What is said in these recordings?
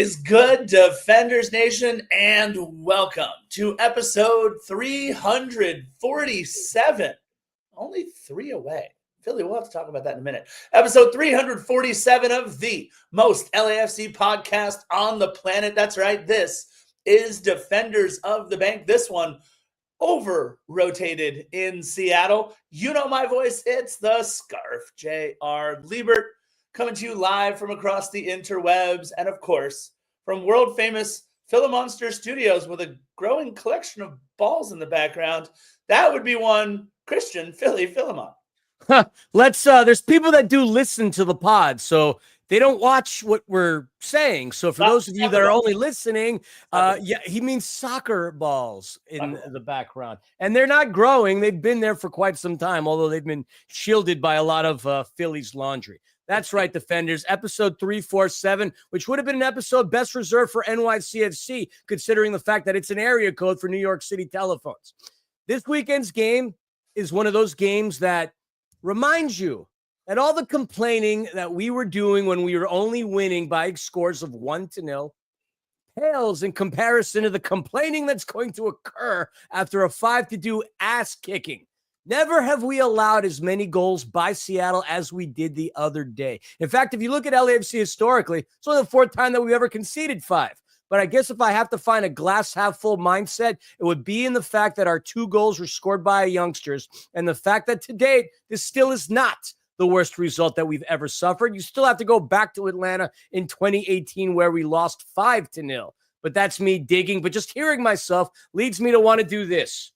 is good, Defenders Nation, and welcome to episode 347. Only 3 away. Philly, we'll have to talk about that in a minute. Episode 347 of the most LAFC podcast on the planet. That's right. This is Defenders of the Bank. This one over-rotated in Seattle. You know my voice. It's the Scarf, J.R. Liebert, coming to you live from across the interwebs and, of course, from world-famous Philomonster Studios with a growing collection of balls in the background. That would be one Christian Philly Philemon. There's people that do listen to the pod, so they don't watch what we're saying. So for those of you that are only listening, he means soccer balls in the background. And they're not growing. They've been there for quite some time, although they've been shielded by a lot of Phillies laundry. That's right, Defenders. Episode 347, which would have been an episode best reserved for NYCFC, considering the fact that it's an area code for New York City telephones. This weekend's game is one of those games that reminds you that all the complaining that we were doing when we were only winning by scores of 1-0 pales in comparison to the complaining that's going to occur after a 5-2 ass kicking. Never have we allowed as many goals by Seattle as we did the other day. In fact, if you look at LAFC historically, it's only the fourth time that we've ever conceded 5. But I guess if I have to find a glass half full mindset, it would be in the fact that our 2 goals were scored by youngsters and the fact that to date, this still is not the worst result that we've ever suffered. You still have to go back to Atlanta in 2018 where we lost 5-0. But that's me digging. But just hearing myself leads me to want to do this.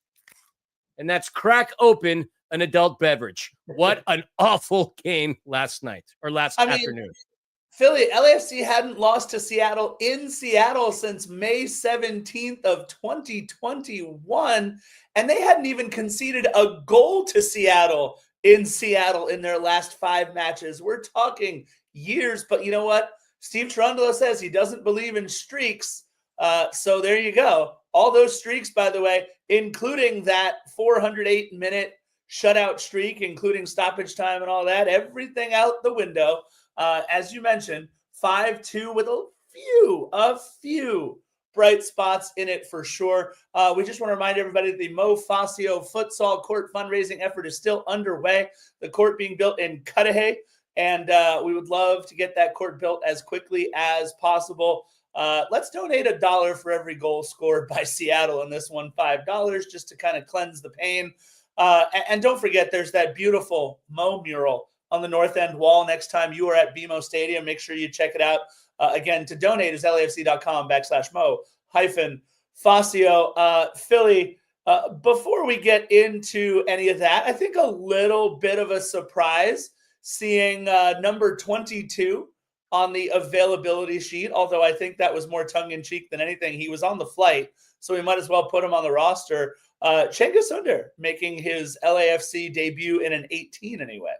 And that's crack open an adult beverage. What an awful game last afternoon. Philly, LAFC hadn't lost to Seattle in Seattle since May 17th of 2021, and they hadn't even conceded a goal to Seattle in their last 5 matches. We're talking years, but you know what? Steve Cherundolo says he doesn't believe in streaks, so there you go. All those streaks, by the way, including that 408-minute shutout streak, including stoppage time and all that, everything out the window. As you mentioned, 5-2 with a few bright spots in it for sure. We just want to remind everybody that the Mo Fascio futsal court fundraising effort is still underway. The court being built in Cudahy, and we would love to get that court built as quickly as possible. Let's donate $1 for every goal scored by Seattle in this one, $5, just to kind of cleanse the pain. And don't forget, there's that beautiful Mo mural on the north end wall next time you are at BMO Stadium. Make sure you check it out. Again, to donate is LAFC.com/Mo-Fascio. Philly, before we get into any of that, I think a little bit of a surprise seeing number 22 on the availability sheet, although I think that was more tongue-in-cheek than anything. He was on the flight, so we might as well put him on the roster. Cengiz Ünder making his LAFC debut in an 18 anyway.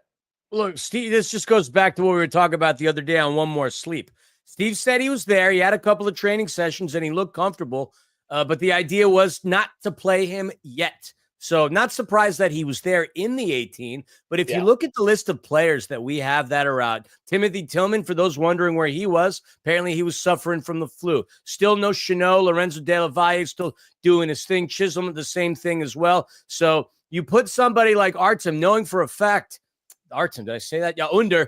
Look, Steve, this just goes back to what we were talking about the other day on One More Sleep. Steve said he was there. He had a couple of training sessions and he looked comfortable, but the idea was not to play him yet. So not surprised that he was there in the 18. But if you look at the list of players that we have that are out, Timothy Tillman, for those wondering where he was, apparently he was suffering from the flu. Still no Chanot. Lorenzo De La Valle still doing his thing. Chisholm, the same thing as well. So you put somebody like Artem, knowing for a fact, Artem, did I say that? Yeah, Ünder.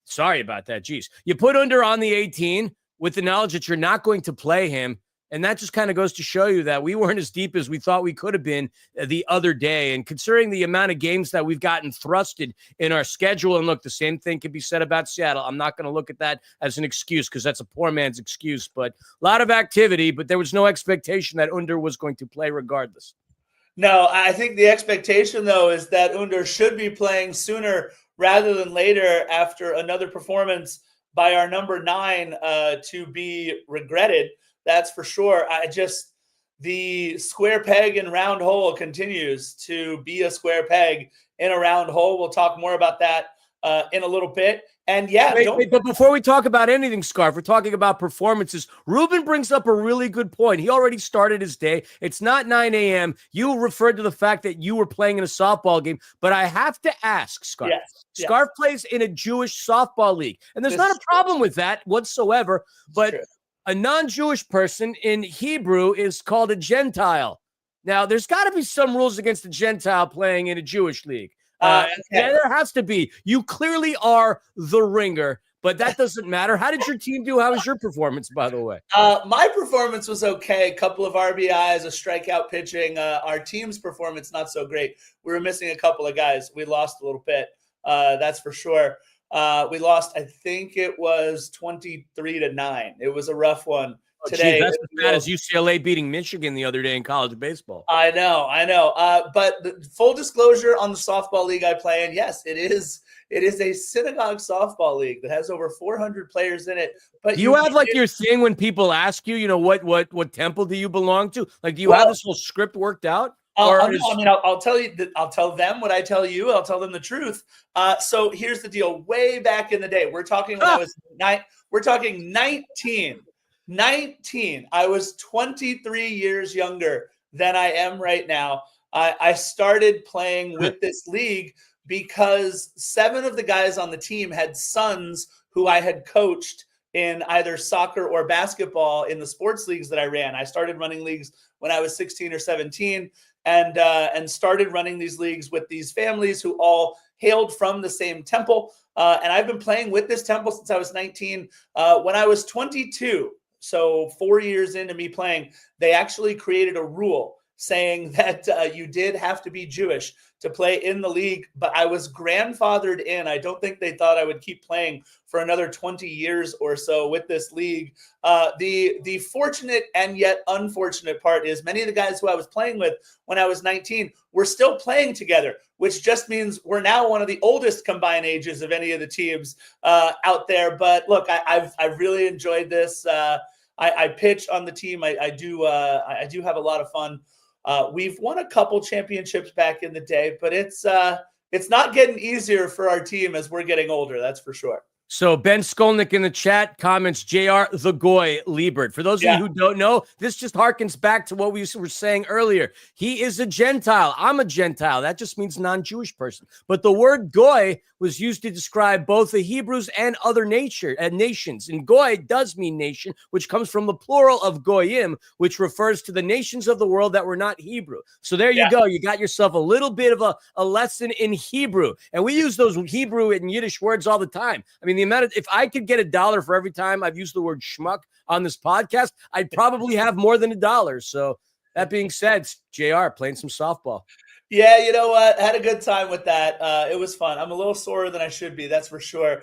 Sorry about that. Jeez. You put Ünder on the 18 with the knowledge that you're not going to play him. And that just kind of goes to show you that we weren't as deep as we thought we could have been the other day. And considering the amount of games that we've gotten thrusted in our schedule, and look, the same thing can be said about Seattle. I'm not going to look at that as an excuse because that's a poor man's excuse. But a lot of activity, but there was no expectation that Ünder was going to play regardless. No, I think the expectation, though, is that Ünder should be playing sooner rather than later after another performance by our number 9 to be regretted. That's for sure. The square peg and round hole continues to be a square peg in a round hole. We'll talk more about that in a little bit. And yeah, wait, but before we talk about anything, Scarf, we're talking about performances. Ruben brings up a really good point. He already started his day. It's not 9 a.m. You referred to the fact that you were playing in a softball game, but I have to ask, Scarf. Yes, Scarf plays in a Jewish softball league, and there's not a problem with that whatsoever, but a non-Jewish person in Hebrew is called a Gentile. Now, there's got to be some rules against a Gentile playing in a Jewish league. Yeah, there has to be. You clearly are the ringer, but that doesn't matter. How did your team do? How was your performance, by the way? My performance was okay. A couple of RBIs, a strikeout pitching. Our team's performance, not so great. We were missing a couple of guys. We lost a little bit. That's for sure. We lost, I think it was 23-9. It was a rough one. Today, that's as bad as UCLA beating Michigan the other day in college baseball. I know. But the full disclosure on the softball league I play in, yes, it is a synagogue softball league that has over 400 players in it. But do you have like your thing when people ask you, what temple do you belong to? Like, do you have this whole script worked out? I'll tell you. I'll tell them what I tell you. I'll tell them the truth. So here's the deal. Way back in the day, we're talking when I was 19. I was 23 years younger than I am right now. I started playing with this league because 7 of the guys on the team had sons who I had coached in either soccer or basketball in the sports leagues that I ran. I started running leagues when I was 16 or 17 and started running these leagues with these families who all hailed from the same temple. And I've been playing with this temple since I was 19. When I was 22, so 4 years into me playing, they actually created a rule saying that you did have to be Jewish to play in the league, but I was grandfathered in. I don't think they thought I would keep playing for another 20 years or so with this league. The fortunate and yet unfortunate part is many of the guys who I was playing with when I was 19 were still playing together, which just means we're now one of the oldest combined ages of any of the teams out there. But look, I've really enjoyed this. I pitch on the team. I do have a lot of fun. We've won a couple championships back in the day, but it's not getting easier for our team as we're getting older. That's for sure. So Ben Skolnick in the chat comments, JR the Goy Liebert. For those of you who don't know, this just harkens back to what we were saying earlier. He is a Gentile. I'm a Gentile. That just means non-Jewish person. But the word Goy was used to describe both the Hebrews and other nations. And Goy does mean nation, which comes from the plural of Goyim, which refers to the nations of the world that were not Hebrew. So there you go. You got yourself a little bit of a lesson in Hebrew. And we use those Hebrew and Yiddish words all the time. I mean, the amount of, if I could get $1 for every time I've used the word schmuck on this podcast, I'd probably have more than $1. So that being said, JR playing some softball. Yeah, you know what? Had a good time with that. It was fun. I'm a little sorer than I should be. That's for sure.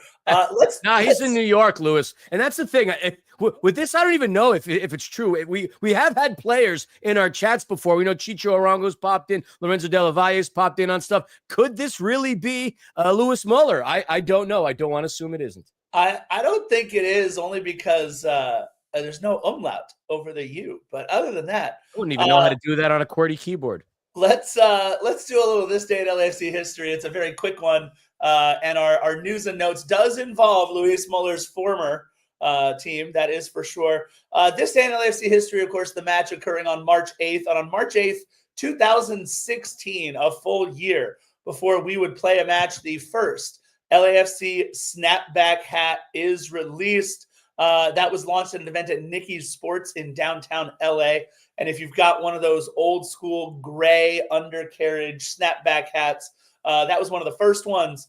He's in New York, Lewis. And that's the thing. With this, I don't even know if it's true. We have had players in our chats before. We know Chicho Arango's popped in. Lorenzo Della Valle's popped in on stuff. Could this really be Lewis Muller? I don't know. I don't want to assume it isn't. I don't think it is, only because there's no umlaut over the U. But other than that, I wouldn't even know how to do that on a QWERTY keyboard. Let's do a little This Day in LAFC history. It's a very quick one, and our news and notes does involve Luis Muller's former team, that is for sure. This Day in LAFC history, of course, the match occurring on March 8th. And on March 8th, 2016, a full year before we would play a match, the first LAFC snapback hat is released. That was launched at an event at Nicky's Sports in downtown LA. And if you've got one of those old school gray undercarriage snapback hats, that was one of the first ones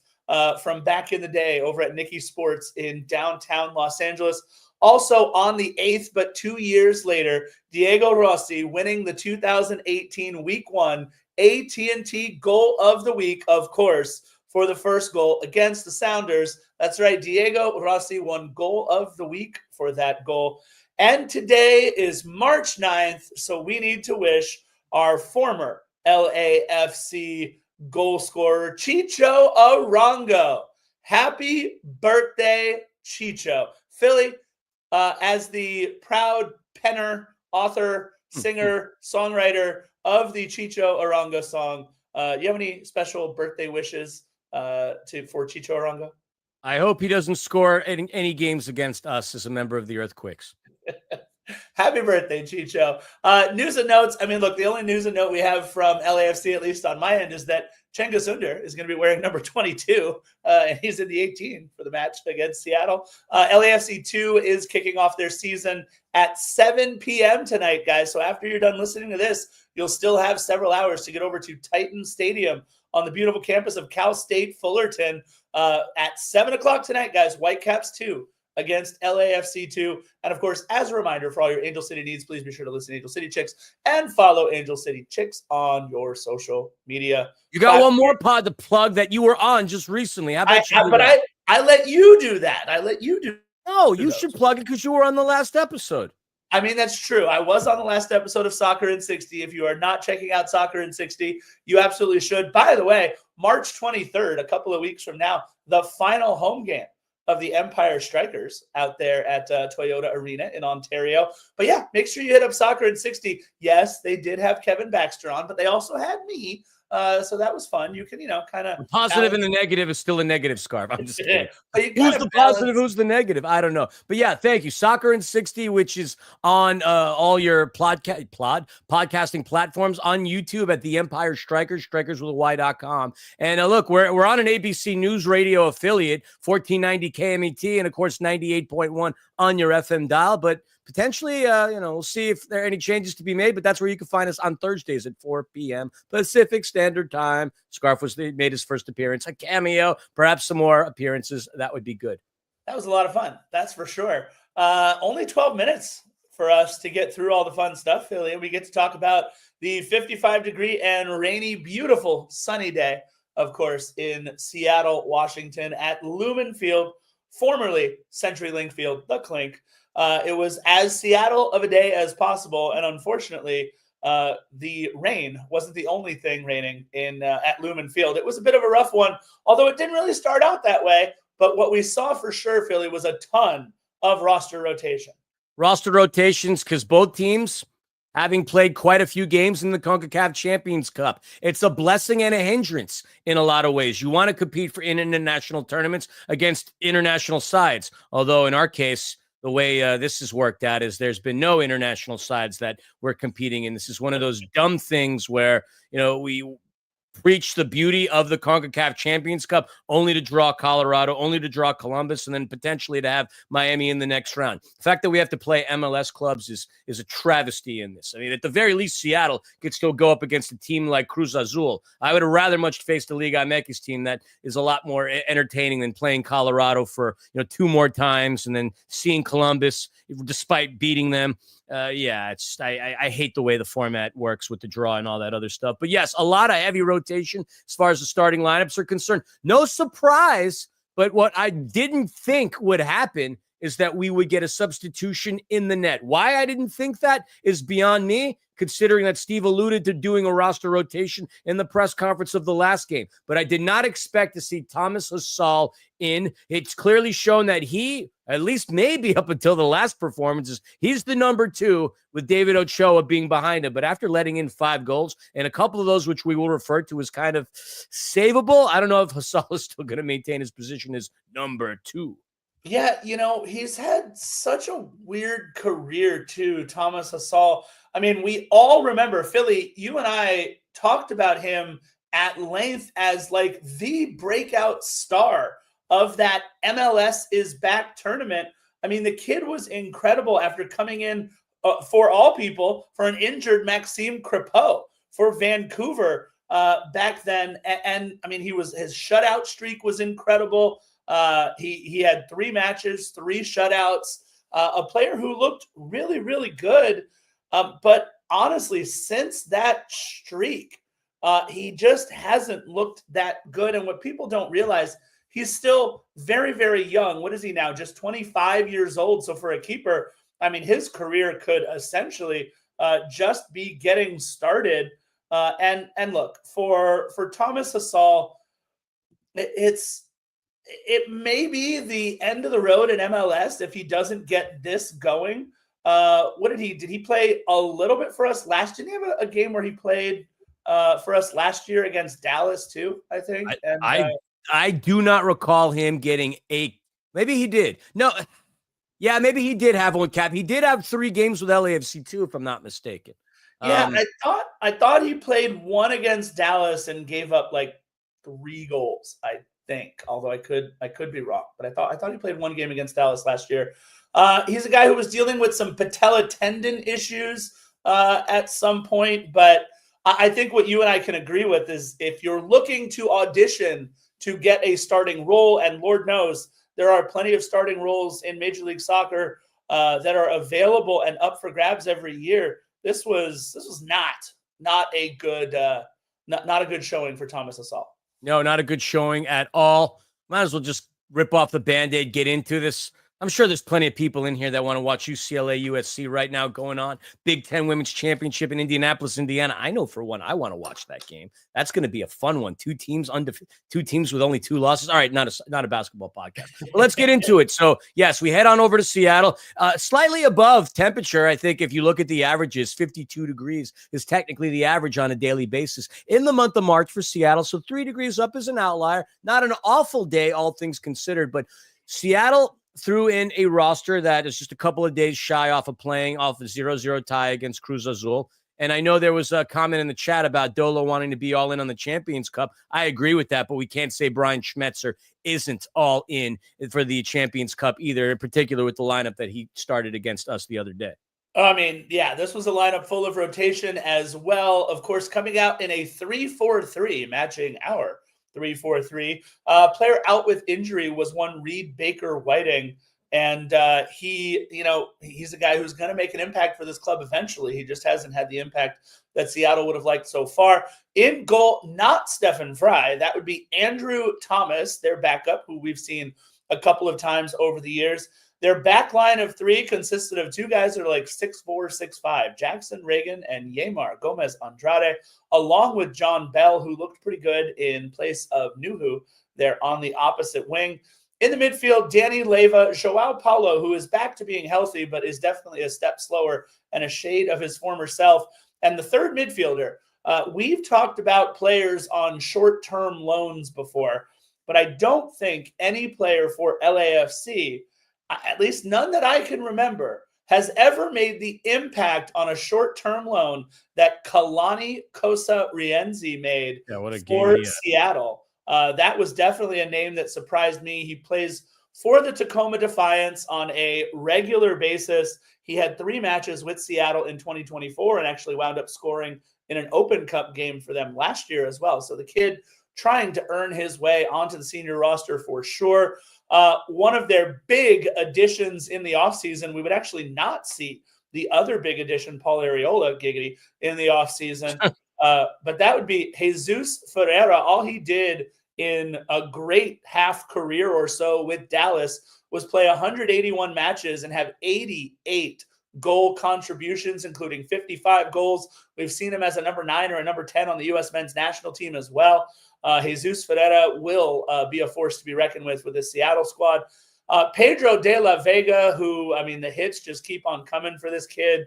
from back in the day over at Nicky's Sports in downtown Los Angeles. Also on the 8th, but 2 years later, Diego Rossi winning the 2018 Week 1 AT&T Goal of the Week, of course, for the first goal against the Sounders. That's right, Diego Rossi won Goal of the Week for that goal. And today is March 9th, so we need to wish our former LAFC goal scorer, Chicho Arango. Happy birthday, Chicho. Philly, as the proud penner, author, singer, songwriter of the Chicho Arango song, you have any special birthday wishes for Chicho Arango? I hope he doesn't score any games against us as a member of the Earthquakes. Happy birthday, Chicho. News and notes. I mean, look, the only news and note we have from LAFC, at least on my end, is that Cengiz Ünder is going to be wearing number 22, and he's in the 18 for the match against Seattle. LAFC 2 is kicking off their season at 7 p.m. tonight, guys. So after you're done listening to this, you'll still have several hours to get over to Titan Stadium on the beautiful campus of Cal State Fullerton at 7 o'clock tonight, guys. Whitecaps 2 against LAFC 2. And of course, as a reminder for all your Angel City needs, please be sure to listen to Angel City Chicks and follow Angel City Chicks on your social media. You got one more pod to plug that you were on just recently. How about you? I let you do that. I let you do. No, you should plug it because you were on the last episode. I mean, that's true. I was on the last episode of Soccer in 60. If you are not checking out Soccer in 60, you absolutely should. By the way, March 23rd, a couple of weeks from now, the final home game of the Empire Strikers out there at Toyota Arena in Ontario. But yeah, make sure you hit up Soccer in 60. Yes, they did have Kevin Baxter on, but they also had me. So that was fun. You can, kind of... The positive and the negative is still a negative, Scarf. I'm just kidding. Who's the positive? Who's the negative? I don't know. But yeah, thank you. Soccer in 60, which is on all your podcasting platforms, on YouTube at the Empire Strikers, strikerswithty.com. And look, we're on an ABC News Radio affiliate, 1490 KMET, and of course 98.1 on your FM dial. But potentially, we'll see if there are any changes to be made, but that's where you can find us on Thursdays at 4 p.m. Pacific Standard Time. Scarf made his first appearance, a cameo, perhaps some more appearances. That would be good. That was a lot of fun. That's for sure. Only 12 minutes for us to get through all the fun stuff, Philly. We get to talk about the 55-degree and rainy, beautiful, sunny day, of course, in Seattle, Washington at Lumen Field, formerly CenturyLink Field, the Clink. It was as Seattle of a day as possible, and unfortunately, the rain wasn't the only thing raining at Lumen Field. It was a bit of a rough one, although it didn't really start out that way. But what we saw for sure, Philly, was a ton of roster rotation. Roster rotations, because both teams having played quite a few games in the CONCACAF Champions Cup. It's a blessing and a hindrance in a lot of ways. You want to compete for international tournaments against international sides, although in our case, the way this has worked out is there's been no international sides that we're competing in. This is one of those dumb things where, we preach the beauty of the CONCACAF Champions Cup only to draw Colorado, only to draw Columbus, and then potentially to have Miami in the next round. The fact that we have to play MLS clubs is a travesty in this. I mean, at the very least, Seattle could still go up against a team like Cruz Azul. I would have rather much faced the Liga MX team that is a lot more entertaining than playing Colorado for 2 more times and then seeing Columbus despite beating them. I hate the way the format works with the draw and all that other stuff. But yes, a lot of heavy rotation as far as the starting lineups are concerned. No surprise, but what I didn't think would happen is that we would get a substitution in the net. Why I didn't think that is beyond me, considering that Steve alluded to doing a roster rotation in the press conference of the last game. But I did not expect to see Thomas Hasal in. It's clearly shown that he, at least maybe up until the last performances, he's the number 2 with David Ochoa being behind him. But after letting in 5 goals, and a couple of those which we will refer to as kind of savable, I don't know if Hasal is still going to maintain his position as number 2. Yeah, he's had such a weird career too, Thomas Hasal. I mean, we all remember, Philly, you and I talked about him at length as like the breakout star of that MLS is back tournament. I mean, the kid was incredible after coming in for all people for an injured Maxime Crepeau for Vancouver back then. And I mean, his shutout streak was incredible. He had 3 matches, 3 shutouts, a player who looked really, really good. But honestly, since that streak, he just hasn't looked that good. And what people don't realize, he's still very, very young. What is he now? Just 25 years old. So for a keeper, I mean, his career could essentially just be getting started. And look, for Thomas Hasal, it may be the end of the road in MLS if he doesn't get this going. Did he play a little bit for us last? Didn't he have a game where he played for us last year against Dallas too, I think? I do not recall him getting maybe he did. No, yeah, maybe he did have one cap. He did have 3 games with LAFC too, if I'm not mistaken. Yeah, I thought he played one against Dallas and gave up like 3 goals, I think. Although I could be wrong, but I thought he played one game against Dallas last year. He's a guy who was dealing with some patella tendon issues at some point, but I think what you and I can agree with is if you're looking to audition to get a starting role, and Lord knows there are plenty of starting roles in Major League Soccer that are available and up for grabs every year. This was not a good not a good showing for Thomas Hasal. No, not a good showing at all. Might as well just rip off the Band-Aid, get into this. I'm sure there's plenty of people in here that want to watch UCLA USC right now going on. Big Ten Women's Championship in Indianapolis, Indiana. I know for one, I want to watch that game. That's going to be a fun one. 2 teams with only 2 losses. All right, not a basketball podcast. But let's get into it. So, yes, we head on over to Seattle. Slightly above temperature, I think, if you look at the averages, 52 degrees is technically the average on a daily basis in the month of March for Seattle. So 3 degrees up is an outlier. Not an awful day, all things considered, but Seattle threw in a roster that is just a couple of days shy off of playing off a 0-0 tie against Cruz Azul. And I know there was a comment in the chat about Dolo wanting to be all in on the Champions Cup. I agree with that, but we can't say Brian Schmetzer isn't all in for the Champions Cup either, in particular with the lineup that he started against us the other day. I mean, yeah, this was a lineup full of rotation as well. Of course, coming out in a 3-4-3, matching our 3-4-3. Player out with injury was one Reed Baker Whiting. And he's a guy who's going to make an impact for this club eventually. He just hasn't had the impact that Seattle would have liked so far. In goal, not Stefan Fry. That would be Andrew Thomas, their backup, who we've seen a couple of times over the years. Their back line of 3 consisted of 2 guys that are like 6'4", 6'5", Jackson Reagan and Yamar Gomez Andrade, along with John Bell, who looked pretty good in place of Nuhu there on the opposite wing. In the midfield, Danny Leyva, Joao Paulo, who is back to being healthy, but is definitely a step slower and a shade of his former self. And the third midfielder, we've talked about players on short-term loans before, but I don't think any player for LAFC, at least none that I can remember, has ever made the impact on a short-term loan that Kalani Kosa Rienzi made for Seattle. That was definitely a name that surprised me. He plays for the Tacoma Defiance on a regular basis. He had 3 matches with Seattle in 2024 and actually wound up scoring in an Open Cup game for them last year as well. So the kid trying to earn his way onto the senior roster for sure. One of their big additions in the offseason, we would actually not see the other big addition, Paul Arriola, giggity, in the offseason. But that would be Jesus Ferreira. All he did in a great half career or so with Dallas was play 181 matches and have 88 goal contributions, including 55 goals. We've seen him as a number 9 or a number 10 on the U.S. men's national team as well. Jesus Ferreira will be a force to be reckoned with the Seattle squad. Pedro de la Vega, who, I mean, the hits just keep on coming for this kid.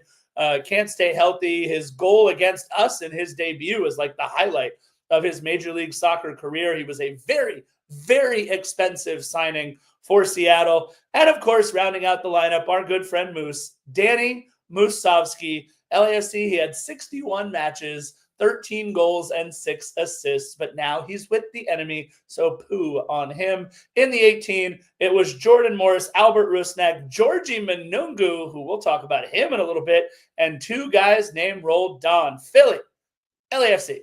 Can't stay healthy. His goal against us in his debut is like the highlight of his Major League Soccer career. He was a very, very expensive signing for Seattle. And of course, rounding out the lineup, our good friend Moose, Danny Musovski. LAFC, he had 61 matches, 13 goals and 6 assists, but now he's with the enemy, so poo on him. In the 18, it was Jordan Morris, Albert Rusnak, Georgie Manungu, who we'll talk about him in a little bit, and 2 guys named Roll Don. Philly, LAFC.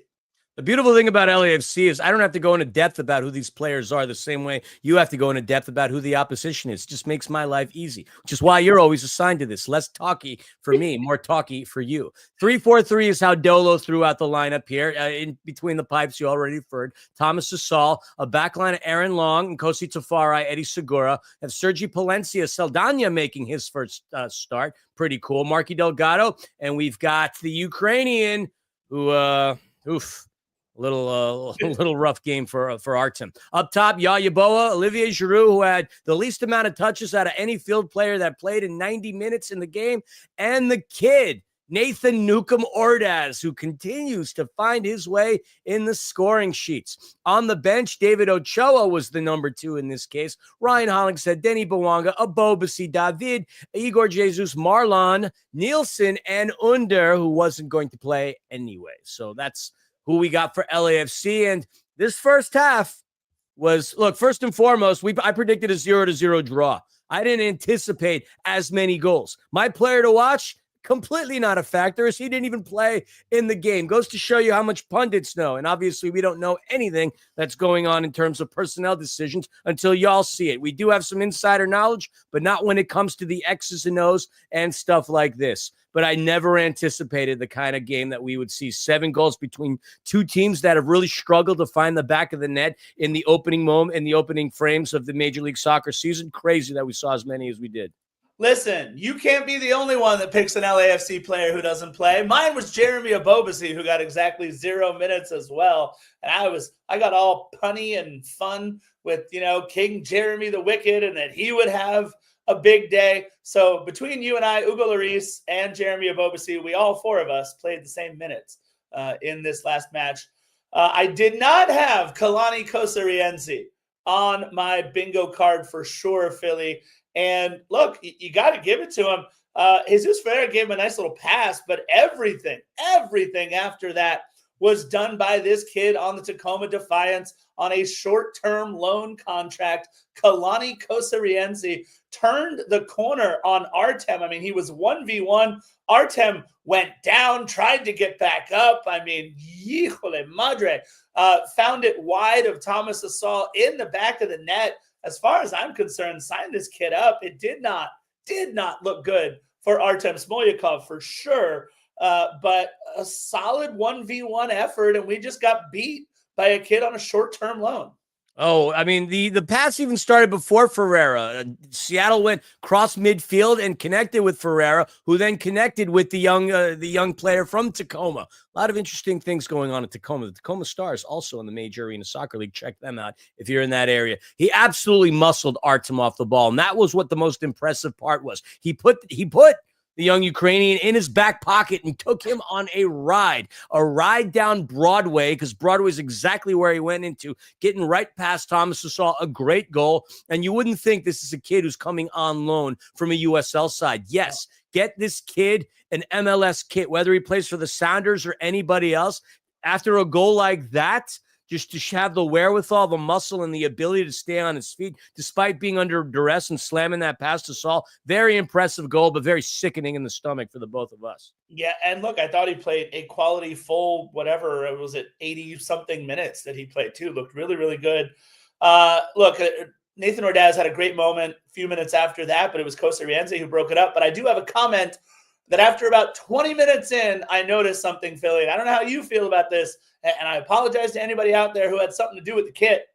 The beautiful thing about LAFC is I don't have to go into depth about who these players are the same way you have to go into depth about who the opposition is. It just makes my life easy, which is why you're always assigned to this. Less talky for me, more talky for you. 3-4-3 is how Dolo threw out the lineup here. In between the pipes, you already referred. Thomas Hasal, a backline of Aaron Long, and Kosi Tafari, Eddie Segura. Have Sergi Palencia Saldana making his first start. Pretty cool. Marky Delgado, and we've got the Ukrainian who, A little rough game for Artem. Up top, Yaya Boa, Olivier Giroud, who had the least amount of touches out of any field player that played in 90 minutes in the game, and the kid Nathan Newcomb Ordaz, who continues to find his way in the scoring sheets. On the bench, David Ochoa was the number 2 in this case. Ryan Hollingshead, Denny Bawanga, Abobasi, David, Igor Jesus, Marlon, Nielsen, and Under, who wasn't going to play anyway. So that's who we got for LAFC. And this first half was, look, first and foremost, I predicted a 0-0 draw. I didn't anticipate as many goals. My player to watch, completely not a factor, as he didn't even play in the game. Goes to show you how much pundits know. And obviously we don't know anything that's going on in terms of personnel decisions until y'all see it. We do have some insider knowledge, but not when it comes to the X's and O's and stuff like this. But I never anticipated the kind of game that we would see. 7 goals between two teams that have really struggled to find the back of the net in the opening moment, in the opening frames of the Major League Soccer season. Crazy that we saw as many as we did. Listen, you can't be the only one that picks an LAFC player who doesn't play. Mine was Jeremy Abobasi, who got exactly 0 minutes as well. And I got all punny and fun with, King Jeremy the Wicked, and that he would have a big day. So between you and I, Hugo Lloris and Jeremy Abobasi, we all 4 of us played the same minutes in this last match. I did not have Kalani Kosariense on my bingo card for sure, Philly. And look, you got to give it to him. Jesus Ferreira gave him a nice little pass, but everything after that was done by this kid on the Tacoma Defiance on a short-term loan contract. Kalani Kosariense turned the corner on Artem. I mean, he was 1v1. Artem went down, tried to get back up. I mean, híjole madre. Found it wide of Thomas Asal in the back of the net. As far as I'm concerned, sign this kid up. It did not look good for Artem Smolyakov for sure. But a solid 1v1 effort, and we just got beat by a kid on a short-term loan. Oh, I mean, the pass even started before Ferreira. Seattle went cross midfield and connected with Ferreira, who then connected with the young player from Tacoma. A lot of interesting things going on at Tacoma. The Tacoma Stars also in the Major Arena Soccer League. Check them out if you're in that area. He absolutely muscled Artem off the ball, and that was what the most impressive part was. He put the young Ukrainian in his back pocket and took him on a ride down Broadway, because Broadway is exactly where he went into, getting right past Thomas Asal, a great goal. And you wouldn't think this is a kid who's coming on loan from a USL side. Yes, get this kid an MLS kit, whether he plays for the Sounders or anybody else. After a goal like that, just to have the wherewithal, the muscle, and the ability to stay on his feet despite being under duress and slamming that pass to Saul. Very impressive goal, but very sickening in the stomach for the both of us. Yeah, and look, I thought he played a quality full, whatever, it was at 80-something minutes that he played too. Looked really, really good. Look, Nathan Ordaz had a great moment a few minutes after that, but it was Kosariense who broke it up. But I do have a comment that after about 20 minutes in, I noticed something, Philly. And I don't know how you feel about this, and I apologize to anybody out there who had something to do with the kit.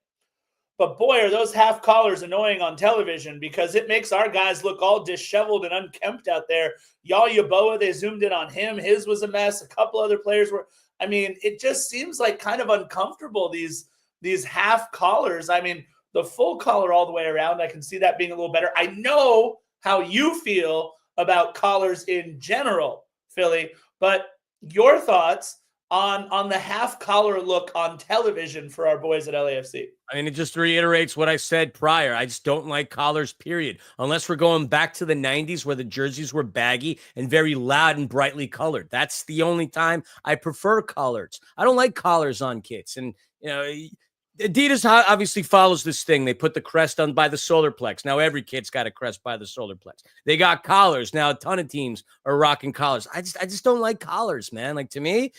But boy, are those half collars annoying on television, because it makes our guys look all disheveled and unkempt out there. Y'all Yaboa, they zoomed in on him. His was a mess. A couple other players were. I mean, it just seems like kind of uncomfortable, these half collars. I mean, the full collar all the way around, I can see that being a little better. I know how you feel about collars in general, Philly, but your thoughts on the half collar look on television for our boys at LAFC. I mean, it just reiterates what I said prior. I just don't like collars, period. Unless we're going back to the 90s where the jerseys were baggy and very loud and brightly colored. That's the only time I prefer collars. I don't like collars on kits. And, Adidas obviously follows this thing. They put the crest on by the solar plex. Now every kid's got a crest by the solar plex. They got collars. Now a ton of teams are rocking collars. I just don't like collars, man. Like, to me,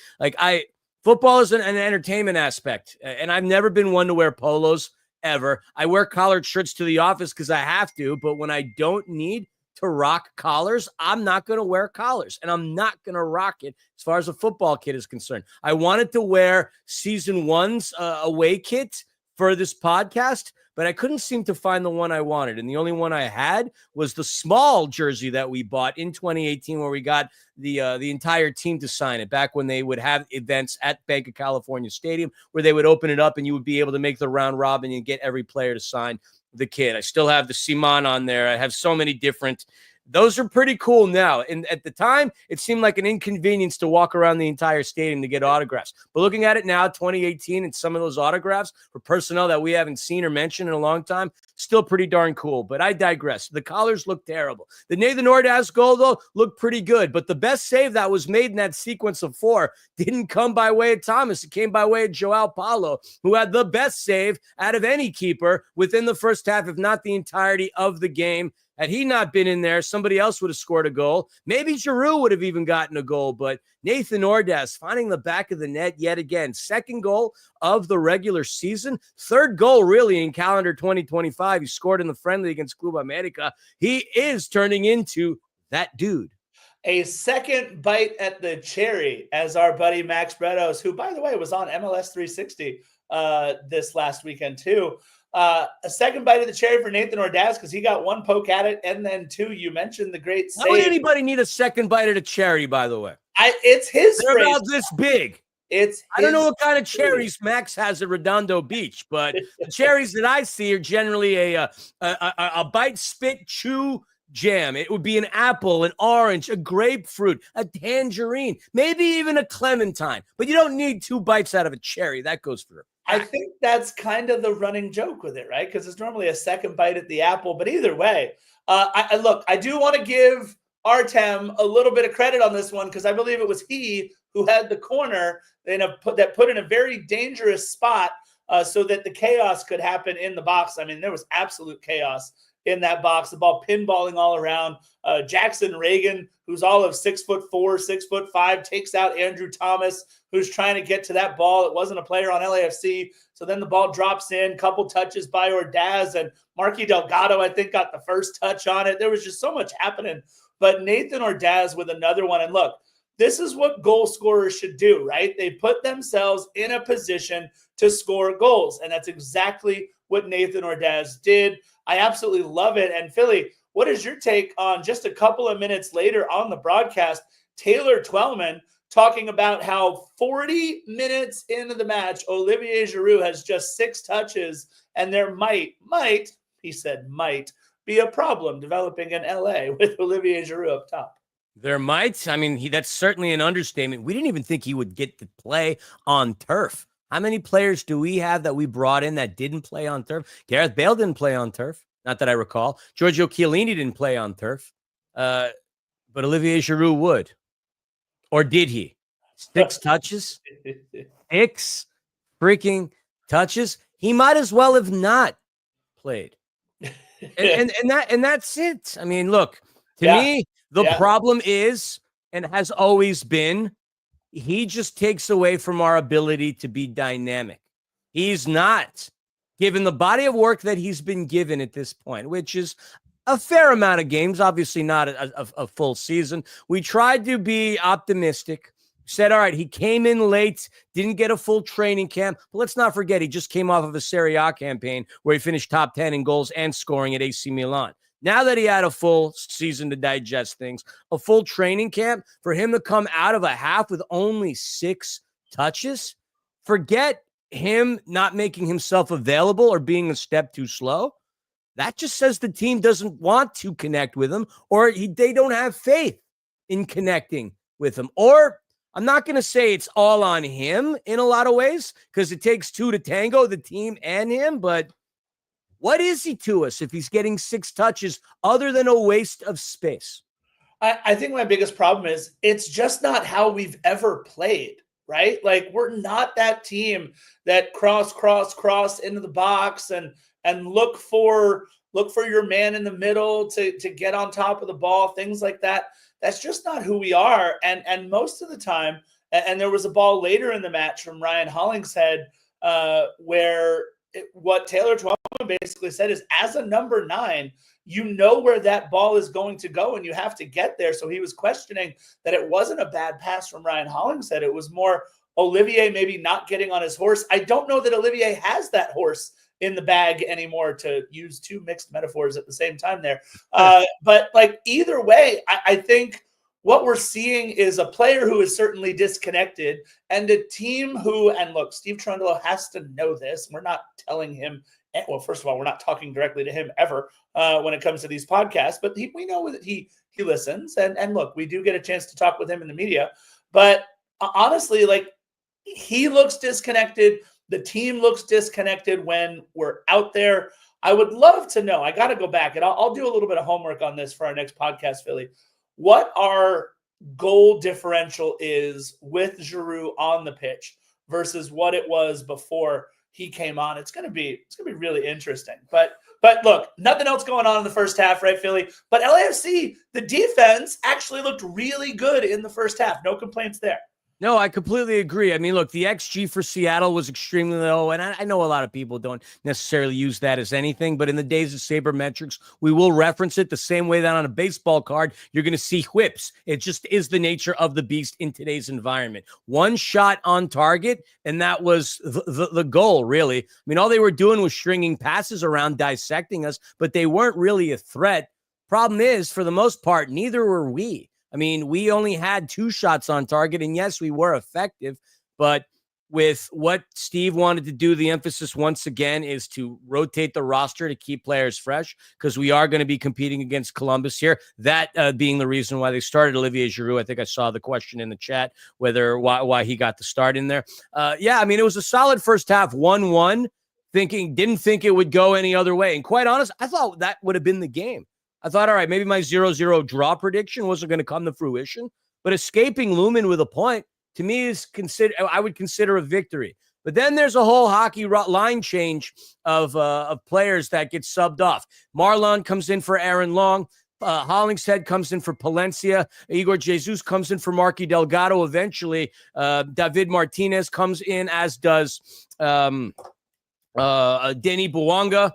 football is an entertainment aspect. And I've never been one to wear polos ever. I wear collared shirts to the office because I have to. But when I don't need to rock collars, I'm not going to wear collars, and I'm not going to rock it as far as a football kit is concerned. I wanted to wear season 1's away kit for this podcast, but I couldn't seem to find the one I wanted. And the only one I had was the small jersey that we bought in 2018, where we got the entire team to sign it back when they would have events at Bank of California Stadium where they would open it up and you would be able to make the round robin and get every player to sign the kid. I still have the Simon on there. I have so many different Those are pretty cool now. And at the time, it seemed like an inconvenience to walk around the entire stadium to get autographs. But looking at it now, 2018, and some of those autographs for personnel that we haven't seen or mentioned in a long time, still pretty darn cool. But I digress. The collars look terrible. The Nathan Ordaz goal, though, looked pretty good. But the best save that was made in that sequence of 4 didn't come by way of Thomas. It came by way of Joao Paulo, who had the best save out of any keeper within the first half, if not the entirety of the game. Had he not been in there, somebody else would have scored a goal. Maybe Giroud would have even gotten a goal, but Nathan Ordaz finding the back of the net yet again. Second goal of the regular season. Third goal, really, in calendar 2025. He scored in the friendly against Club America. He is turning into that dude. A second bite at the cherry, as our buddy Max Bredos, who, by the way, was on MLS 360 this last weekend, too. A second bite of the cherry for Nathan Ordaz because he got 1 poke at it, and then 2, you mentioned the great save. Why would anybody need a second bite of the cherry, by the way? It's his They're about this big. I don't know what kind of cherries Max has at Redondo Beach, but the cherries that I see are generally a bite, spit, chew jam. It would be an apple, an orange, a grapefruit, a tangerine, maybe even a clementine. But you don't need 2 bites out of a cherry. That goes for it. I think that's kind of the running joke with it, right? Because it's normally a second bite at the apple. But either way, I do want to give Artem a little bit of credit on this one because I believe it was he who had the corner that put in a very dangerous spot so that the chaos could happen in the box. I mean, there was absolute chaos in that box, the ball pinballing all around. Jackson Reagan, who's all of 6'4", 6'5", takes out Andrew Thomas, who's trying to get to that ball. It wasn't a player on LAFC. So then the ball drops in, couple touches by Ordaz, and Marky Delgado, I think, got the first touch on it. There was just so much happening. But Nathan Ordaz with another one. And look, this is what goal scorers should do, right? They put themselves in a position to score goals. And that's exactly what Nathan Ordaz did. I absolutely love it. And Philly, what is your take on just a couple of minutes later on the broadcast, Taylor Twellman talking about how 40 minutes into the match, Olivier Giroud has just 6 touches, and there might, he said might, be a problem developing in LA with Olivier Giroud up top. There might. I mean, that's certainly an understatement. We didn't even think he would get to play on turf. How many players do we have that we brought in that didn't play on turf? Gareth Bale didn't play on turf. Not that I recall. Giorgio Chiellini didn't play on turf. But Olivier Giroud would. Or did he? 6 touches? 6 freaking touches? He might as well have not played. And that's it. I mean, look, to me, the problem is and has always been he just takes away from our ability to be dynamic. He's not given the body of work that he's been given at this point, which is a fair amount of games, obviously not a full season. We tried to be optimistic, said, all right, he came in late, didn't get a full training camp. But let's not forget, he just came off of a Serie A campaign where he finished top 10 in goals and scoring at AC Milan. Now that he had a full season to digest things, a full training camp, for him to come out of a half with only 6 touches, forget him not making himself available or being a step too slow. That just says the team doesn't want to connect with him, or they don't have faith in connecting with him. Or I'm not going to say it's all on him in a lot of ways, because it takes 2 to tango, the team and him, but what is he to us if he's getting 6 touches other than a waste of space? I think my biggest problem is it's just not how we've ever played, right? Like, we're not that team that cross into the box and look for your man in the middle to get on top of the ball, things like that. That's just not who we are. And most of the time, and there was a ball later in the match from Ryan Hollingshead where what Taylor Twellman basically said is, as a number 9, you know where that ball is going to go and you have to get there. So he was questioning that it wasn't a bad pass from Ryan Hollingshead. It was more Olivier maybe not getting on his horse. I don't know that Olivier has that horse in the bag anymore, to use 2 mixed metaphors at the same time there. But like, either way, I think what we're seeing is a player who is certainly disconnected and a team who, and look, Steve Cherundolo has to know this. We're not telling him, well, first of all, we're not talking directly to him ever when it comes to these podcasts, but we know that he listens. And look, we do get a chance to talk with him in the media. But honestly, like, he looks disconnected. The team looks disconnected when we're out there. I would love to know. I got to go back, and I'll do a little bit of homework on this for our next podcast, Philly. What our goal differential is with Giroux on the pitch versus what it was before he came on. It's gonna be really interesting. But look, nothing else going on in the first half, right, Philly? But LAFC, the defense actually looked really good in the first half. No complaints there. No, I completely agree. I mean, look, the XG for Seattle was extremely low, and I know a lot of people don't necessarily use that as anything, but in the days of sabermetrics, we will reference it the same way that on a baseball card, you're going to see whips. It just is the nature of the beast in today's environment. One shot on target, and that was the goal, really. I mean, all they were doing was stringing passes around, dissecting us, but they weren't really a threat. Problem is, for the most part, neither were we. I mean, we only had 2 shots on target, and yes, we were effective, but with what Steve wanted to do, the emphasis once again is to rotate the roster to keep players fresh, because we are going to be competing against Columbus here. That being the reason why they started Olivier Giroux. I think I saw the question in the chat, why he got the start in there. Yeah, I mean, it was a solid first half, 1-1, didn't think it would go any other way. And quite honest, I thought that would have been the game. I thought, all right, maybe my 0-0 draw prediction wasn't going to come to fruition, but escaping Lumen with a point, to me, I would consider a victory. But then there's a whole hockey line change of players that get subbed off. Marlon comes in for Aaron Long. Hollingshead comes in for Palencia. Igor Jesus comes in for Marky Delgado eventually. David Martinez comes in, as does Denis Bouanga.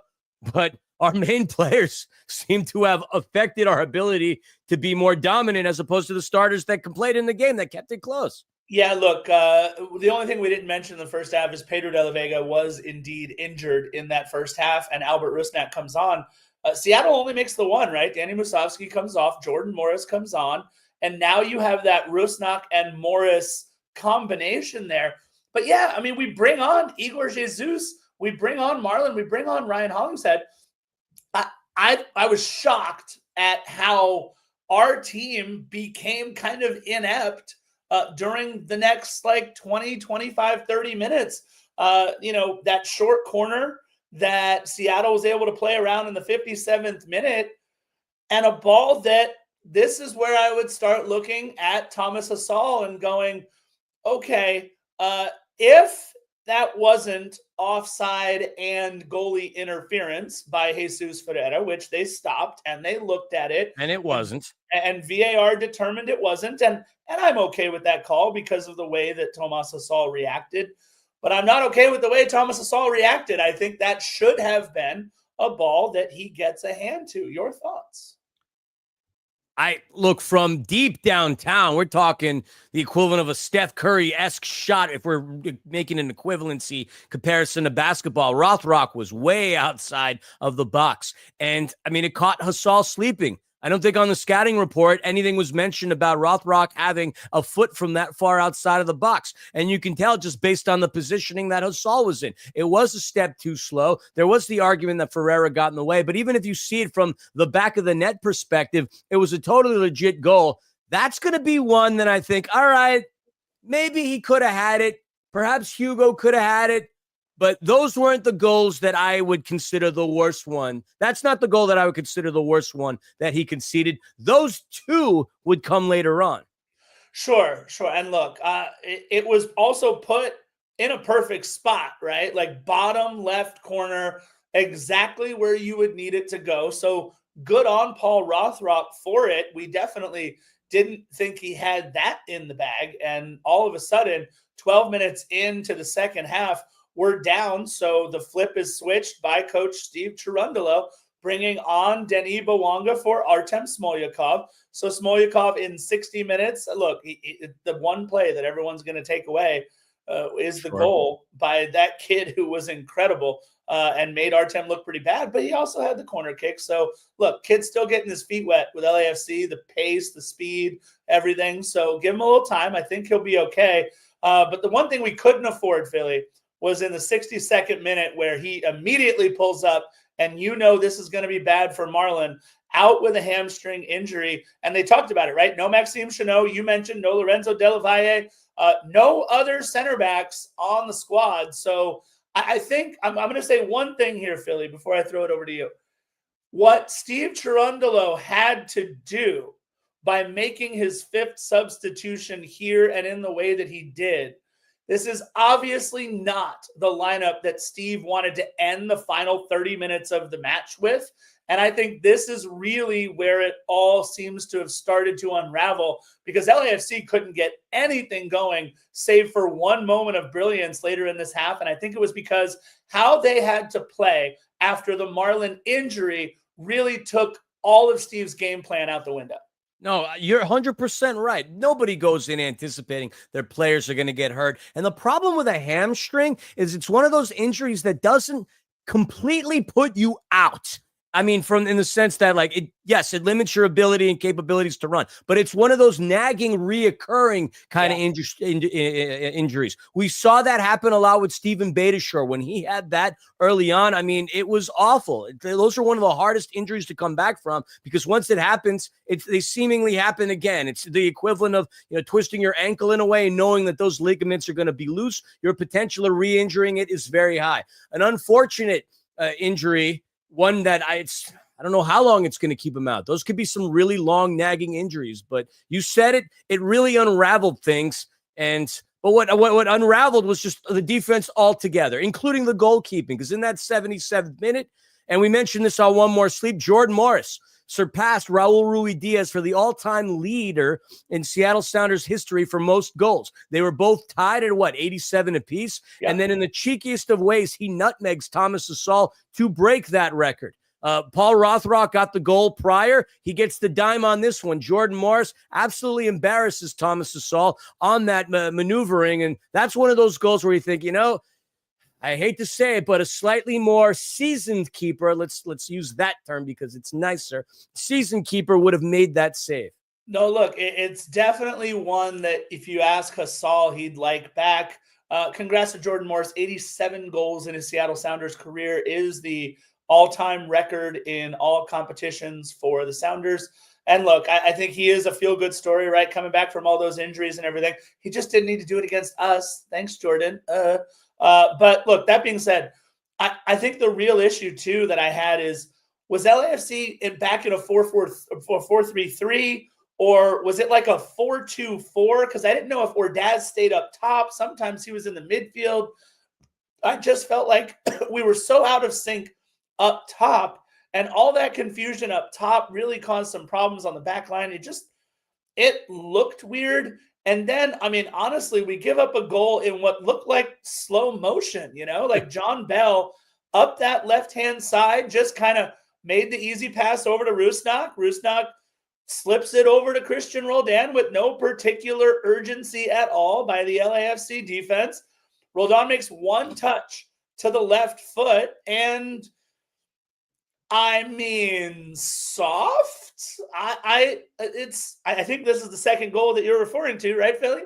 But our main players seem to have affected our ability to be more dominant as opposed to the starters that played in the game that kept it close. Yeah, look, the only thing we didn't mention in the first half is Pedro de la Vega was indeed injured in that first half, and Albert Rusnak comes on. Seattle only makes the one, right? Danny Musovski comes off, Jordan Morris comes on, and now you have that Rusnak and Morris combination there. But yeah, I mean, we bring on Igor Jesus, we bring on Marlon, we bring on Ryan Hollingshead. I was shocked at how our team became kind of inept during the next 20, 25, 30 minutes. That short corner that Seattle was able to play around in the 57th minute, and a ball that this is where I would start looking at Thomas Hasal and going, okay, if that wasn't offside and goalie interference by Jesus Ferreira, which they stopped and they looked at it. And it wasn't. And VAR determined it wasn't. And I'm okay with that call because of the way that Thomas Hasal reacted. But I'm not okay with the way Thomas Hasal reacted. I think that should have been a ball that he gets a hand to. Your thoughts? I look, from deep downtown, we're talking the equivalent of a Steph Curry-esque shot if we're making an equivalency comparison to basketball. Rothrock was way outside of the box. And, I mean, it caught Hasal sleeping. I don't think on the scouting report anything was mentioned about Rothrock having a foot from that far outside of the box. And you can tell just based on the positioning that Hasal was in. It was a step too slow. There was the argument that Ferreira got in the way. But even if you see it from the back of the net perspective, it was a totally legit goal. That's going to be one that I think, all right, maybe he could have had it. Perhaps Hugo could have had it. But those weren't the goals that I would consider the worst one. That's not the goal that I would consider the worst one that he conceded. Those two would come later on. Sure. And look, it was also put in a perfect spot, right? Like bottom left corner, exactly where you would need it to go. So good on Paul Rothrock for it. We definitely didn't think he had that in the bag. And all of a sudden, 12 minutes into the second half, we're down, so the flip is switched by Coach Steve Cherundolo, bringing on Denis Bouanga for Artem Smolyakov. So Smolyakov in 60 minutes, look, the one play that everyone's going to take away, is the Sure. goal by that kid who was incredible and made Artem look pretty bad, but he also had the corner kick. So look, kid's still getting his feet wet with LAFC, the pace, the speed, everything. So give him a little time. I think he'll be okay. But the one thing we couldn't afford, Philly, was in the 62nd minute where he immediately pulls up, and this is going to be bad for Marlon, out with a hamstring injury. And they talked about it, right? No Maxime Chanot, you mentioned, no Lorenzo Della Valle, no other center backs on the squad. So I think I'm going to say one thing here, Philly, before I throw it over to you. What Steve Cherundolo had to do by making his fifth substitution here and in the way that he did, this is obviously not the lineup that Steve wanted to end the final 30 minutes of the match with. And I think this is really where it all seems to have started to unravel, because LAFC couldn't get anything going save for one moment of brilliance later in this half. And I think it was because how they had to play after the Marlon injury really took all of Steve's game plan out the window. No, you're 100% right. Nobody goes in anticipating their players are going to get hurt. And the problem with a hamstring is it's one of those injuries that doesn't completely put you out. I mean, in the sense that, like, yes, it limits your ability and capabilities to run, but it's one of those nagging, reoccurring kind of injuries. We saw that happen a lot with Steven Beitashour when he had that early on. I mean, it was awful. Those are one of the hardest injuries to come back from, because once it happens, they seemingly happen again. It's the equivalent of twisting your ankle in a way and knowing that those ligaments are going to be loose. Your potential of re-injuring it is very high. An unfortunate injury. One that I don't know how long it's going to keep him out. Those could be some really long nagging injuries, but you said it really unraveled things. But what unraveled was just the defense altogether, including the goalkeeping, because in that 77th minute, and we mentioned this on One More Sleep, Jordan Morris surpassed Raul Ruidiaz for the all-time leader in Seattle Sounders history for most goals. They were both tied at 87 apiece. Yeah. And then in the cheekiest of ways, he nutmegs Thomas Hasal to break that record. Paul Rothrock got the goal prior. He gets the dime on this one. Jordan Morris absolutely embarrasses Thomas Hasal on that maneuvering. And that's one of those goals where you think, I hate to say it, but a slightly more seasoned keeper, let's use that term because it's nicer, seasoned keeper would have made that save. No, look, it's definitely one that if you ask Hasal, he'd like back. Congrats to Jordan Morris. 87 goals in his Seattle Sounders career is the all-time record in all competitions for the Sounders. And look, I think he is a feel-good story, right? Coming back from all those injuries and everything. He just didn't need to do it against us. Thanks, Jordan. But look, that being said, I think the real issue too that I had was LAFC back in a 4-3-3, or was it like a 4-2-4? Because I didn't know if Ordaz stayed up top. Sometimes he was in the midfield. I just felt like we were so out of sync up top, and all that confusion up top really caused some problems on the back line. It looked weird. And then, I mean, honestly, we give up a goal in what looked like slow motion, like John Bell up that left-hand side, just kind of made the easy pass over to Rusnak. Rusnak slips it over to Christian Roldan with no particular urgency at all by the LAFC defense. Roldan makes one touch to the left foot, and I mean, soft. I think this is the second goal that you're referring to, right, Philly?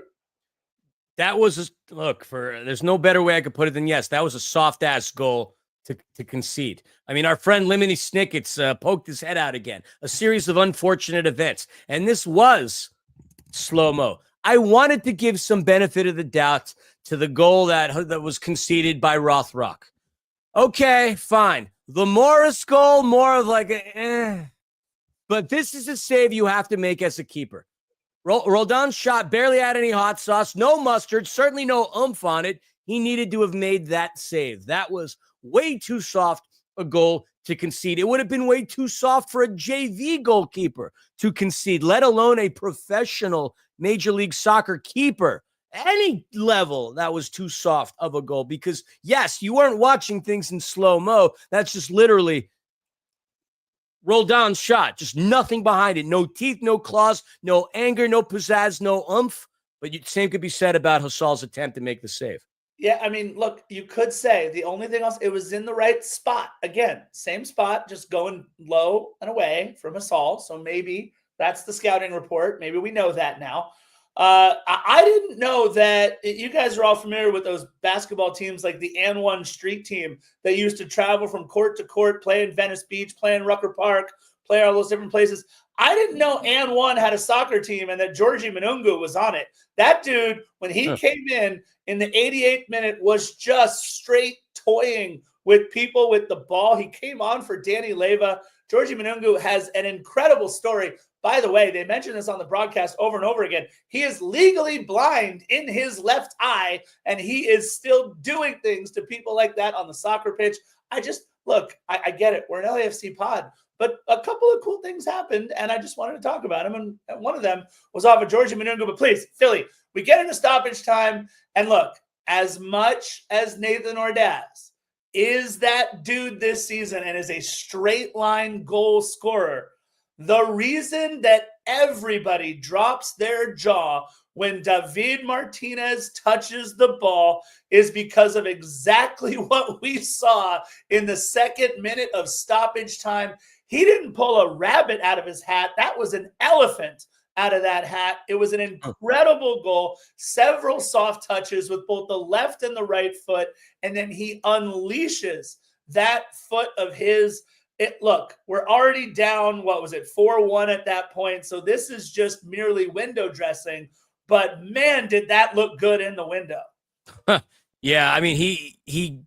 That was there's no better way I could put it than yes. That was a soft ass goal to concede. I mean, our friend Lemony Snicket's poked his head out again. A series of unfortunate events, and this was slow-mo. I wanted to give some benefit of the doubt to the goal that was conceded by Rothrock. Okay, fine. The Morris goal, more of like But this is a save you have to make as a keeper. Roldan's shot barely had any hot sauce, no mustard, certainly no oomph on it. He needed to have made that save. That was way too soft a goal to concede. It would have been way too soft for a JV goalkeeper to concede, let alone a professional Major League Soccer keeper. Any level, that was too soft of a goal, because yes, you weren't watching things in slow-mo. That's just literally Roldan's shot, just nothing behind it. No teeth, no claws, no anger, no pizzazz, no oomph. But same could be said about Hasal's attempt to make the save. Yeah, I mean, look, you could say the only thing else, it was in the right spot. Again, same spot, just going low and away from Hasal. So maybe that's the scouting report. Maybe we know that now. I didn't know that you guys are all familiar with those basketball teams like the N1 Street team that used to travel from court to court, play in Venice Beach, play in Rucker Park, play all those different places. I didn't know N1 had a soccer team and that Georgie Manungu was on it. That dude, when he came in the 88th minute, was just straight toying with people with the ball. He came on for Danny Leyva. Georgie Manungu has an incredible story. By the way, they mentioned this on the broadcast over and over again. He is legally blind in his left eye, and he is still doing things to people like that on the soccer pitch. I get it. We're an LAFC pod. But a couple of cool things happened, and I just wanted to talk about them. And one of them was off of Georgie Manungu. But please, Philly, we get into stoppage time. And look, as much as Nathan Ordaz is that dude this season and is a straight line goal scorer, the reason that everybody drops their jaw when David Martinez touches the ball is because of exactly what we saw in the second minute of stoppage time. He didn't pull a rabbit out of his hat. That was an elephant out of that hat. It was an incredible goal. Several soft touches with both the left and the right foot. And then he unleashes that foot of his. Look, we're already down, 4-1 at that point. So this is just merely window dressing. But man, did that look good in the window. Yeah, I mean, he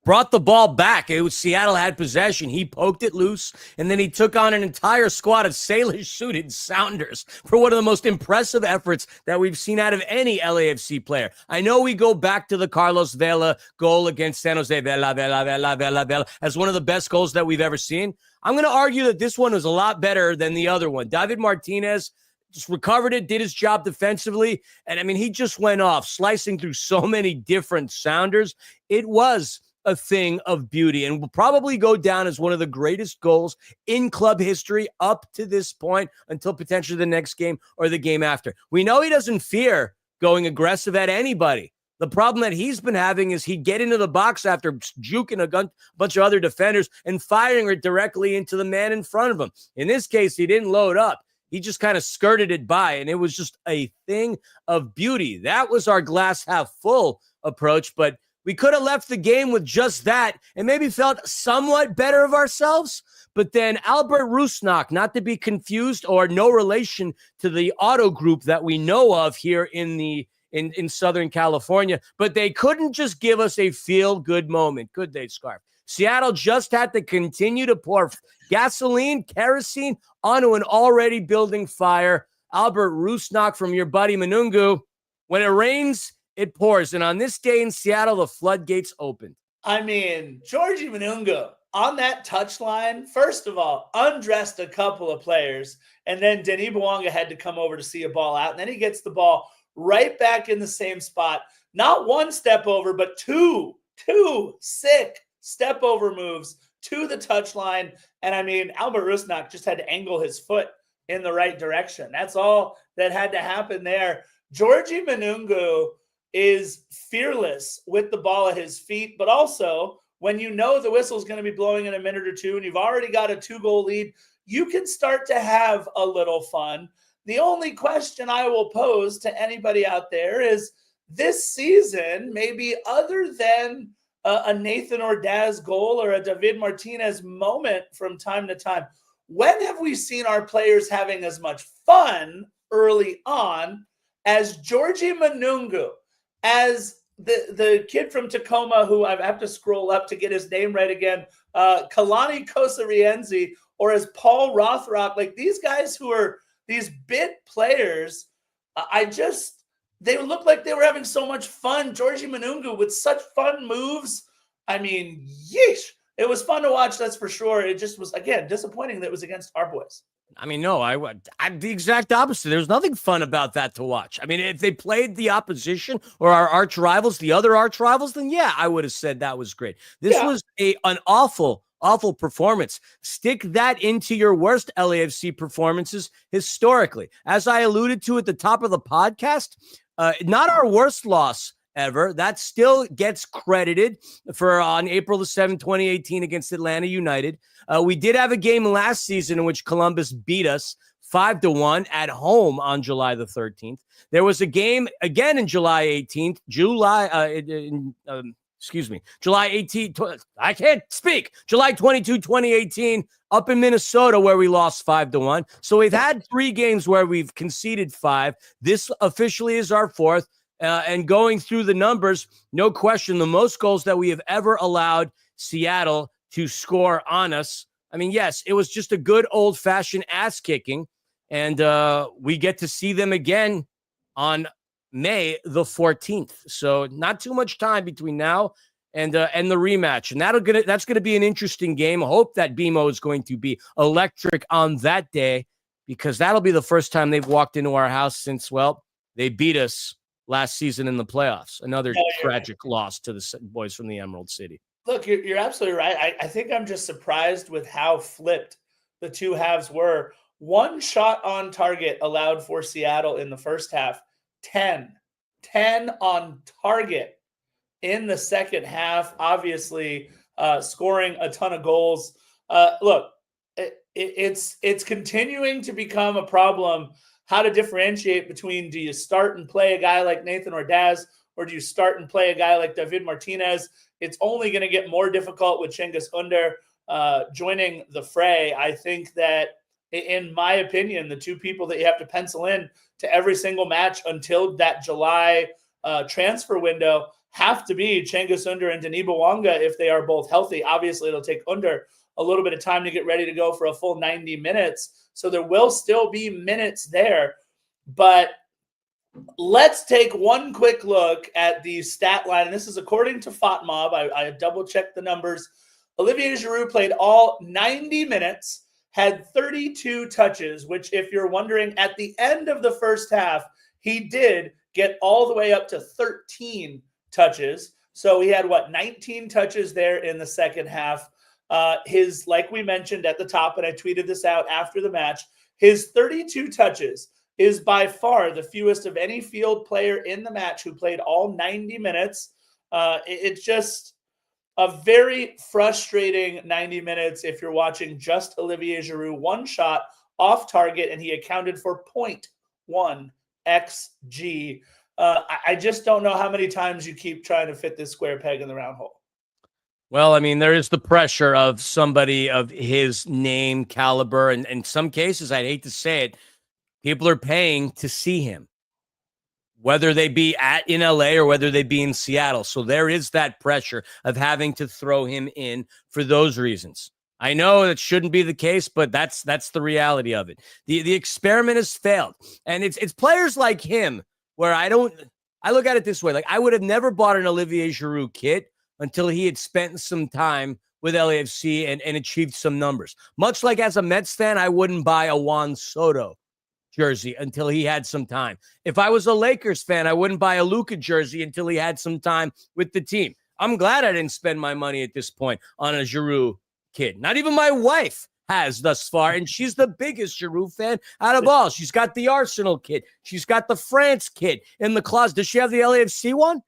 brought the ball back. It was Seattle had possession. He poked it loose, and then he took on an entire squad of sailor-suited Sounders for one of the most impressive efforts that we've seen out of any LAFC player. I know we go back to the Carlos Vela goal against San Jose, Vela, as one of the best goals that we've ever seen. I'm going to argue that this one was a lot better than the other one. David Martinez just recovered it, did his job defensively, and I mean, he just went off, slicing through so many different Sounders. It was a thing of beauty and will probably go down as one of the greatest goals in club history up to this point until potentially the next game or the game after. We know he doesn't fear going aggressive at anybody. The problem that he's been having is he'd get into the box after juking a bunch of other defenders and firing it directly into the man in front of him. In this case, he didn't load up. He just kind of skirted it by, and it was just a thing of beauty. That was our glass half full approach, but we could have left the game with just that and maybe felt somewhat better of ourselves. But then Albert Rusnak, not to be confused or no relation to the auto group that we know of here in Southern California, but they couldn't just give us a feel-good moment, could they, Scarf? Seattle just had to continue to pour gasoline, kerosene onto an already building fire. Albert Rusnak from your buddy Manungu. When it rains, it pours. And on this day in Seattle, the floodgates opened. I mean, Georgie Manungu on that touchline, first of all, undressed a couple of players. And then Denis Bouanga had to come over to see a ball out. And then he gets the ball right back in the same spot. Not one step over, but two sick step over moves to the touchline. And I mean, Albert Rusnak just had to angle his foot in the right direction. That's all that had to happen there. Georgie Manungu is fearless with the ball at his feet, but also when you know the whistle is going to be blowing in a minute or two and you've already got a 2-goal lead, you can start to have a little fun. The only question I will pose to anybody out there is this season, maybe other than a Nathan Ordaz goal or a David Martinez moment from time to time, when have we seen our players having as much fun early on as Georgie Manungu, as the kid from Tacoma, who I have to scroll up to get his name right again, Kalani Kosarienzi, or as Paul Rothrock, like these guys who are these bit players, they look like they were having so much fun. Georgie Manungu with such fun moves. I mean, yeesh. It was fun to watch, that's for sure. It just was, again, disappointing that it was against our boys. I mean, no, I'm the exact opposite. There's nothing fun about that to watch. I mean, if they played the opposition or our arch rivals, the other arch rivals, then yeah, I would have said that was great. This was an awful awful performance. Stick that into your worst LAFC performances historically. As I alluded to at the top of the podcast, not our worst loss ever. That still gets credited for on April the 7th, 2018 against Atlanta United. We did have a game last season in which Columbus beat us 5-1 at home on July the 13th. There was a game again in July 18th, July 18th. I can't speak. July 22, 2018 up in Minnesota where we lost 5-1. So we've had 3 games where we've conceded 5. This officially is our 4th. And going through the numbers, no question, the most goals that we have ever allowed Seattle to score on us. I mean, yes, it was just a good old-fashioned ass-kicking, and we get to see them again on May the 14th. So not too much time between now and the rematch, and that's gonna be an interesting game. I hope that BMO is going to be electric on that day, because that'll be the first time they've walked into our house since, well, they beat us last season in the playoffs. Another tragic loss to the boys from the Emerald City. Look, you're absolutely right. I think I'm just surprised with how flipped the two halves were. 1 shot on target allowed for Seattle in the first half, 10 on target in the second half, obviously scoring a ton of goals. Look, it's continuing to become a problem how to differentiate between, do you start and play a guy like Nathan Ordaz, or do you start and play a guy like David Martinez? It's only going to get more difficult with Cengiz Under joining the fray. I think that, in my opinion, the 2 people that you have to pencil in to every single match until that July transfer window have to be Cengiz Under and Denis Bouanga if they are both healthy. Obviously, it'll take Under a little bit of time to get ready to go for a full 90 minutes. So there will still be minutes there. But let's take one quick look at the stat line. And this is according to FOTMob. I double-checked the numbers. Olivier Giroud played all 90 minutes, had 32 touches, which, if you're wondering, at the end of the first half, he did get all the way up to 13 touches. So he had, 19 touches there in the second half. Like we mentioned at the top, and I tweeted this out after the match, his 32 touches is by far the fewest of any field player in the match who played all 90 minutes. It's just a very frustrating 90 minutes if you're watching just Olivier Giroud. 1 shot off target, and he accounted for 0.1 XG. I just don't know how many times you keep trying to fit this square peg in the round hole. Well, I mean, there is the pressure of somebody of his name, caliber, and in some cases, I'd hate to say it, people are paying to see him, whether they be in LA or whether they be in Seattle. So there is that pressure of having to throw him in for those reasons. I know that shouldn't be the case, but that's the reality of it. The experiment has failed, and it's players like him where I look at it this way: like, I would have never bought an Olivier Giroud kit until he had spent some time with LAFC and achieved some numbers. Much like as a Mets fan, I wouldn't buy a Juan Soto jersey until he had some time. If I was a Lakers fan, I wouldn't buy a Luka jersey until he had some time with the team. I'm glad I didn't spend my money at this point on a Giroud kid. Not even my wife has thus far, and she's the biggest Giroud fan out of all. She's got the Arsenal kit. She's got the France kit in the closet. Does she have the LAFC one?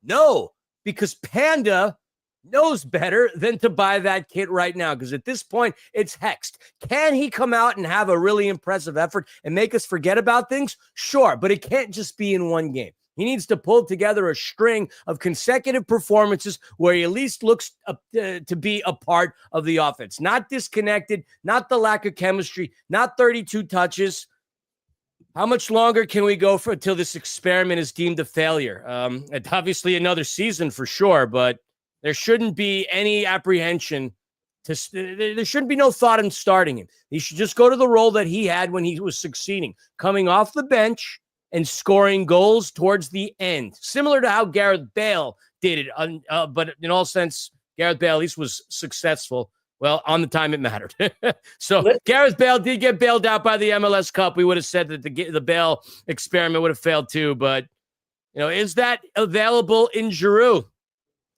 No, because Panda knows better than to buy that kit right now, because at this point, it's hexed. Can he come out and have a really impressive effort and make us forget about things? Sure, but it can't just be in one game. He needs to pull together a string of consecutive performances where he at least looks to be a part of the offense. Not disconnected, not the lack of chemistry, not 32 touches. How much longer can we go for until this experiment is deemed a failure? It's obviously another season for sure, but there shouldn't be any apprehension. There shouldn't be no thought in starting him. He should just go to the role that he had when he was succeeding, coming off the bench and scoring goals towards the end, similar to how Gareth Bale did it. But in all sense, Gareth Bale at least was successful. Well, on the time it mattered. So Gareth Bale did get bailed out by the MLS Cup. We would have said that the Bale experiment would have failed too. But, is that available in Giroud?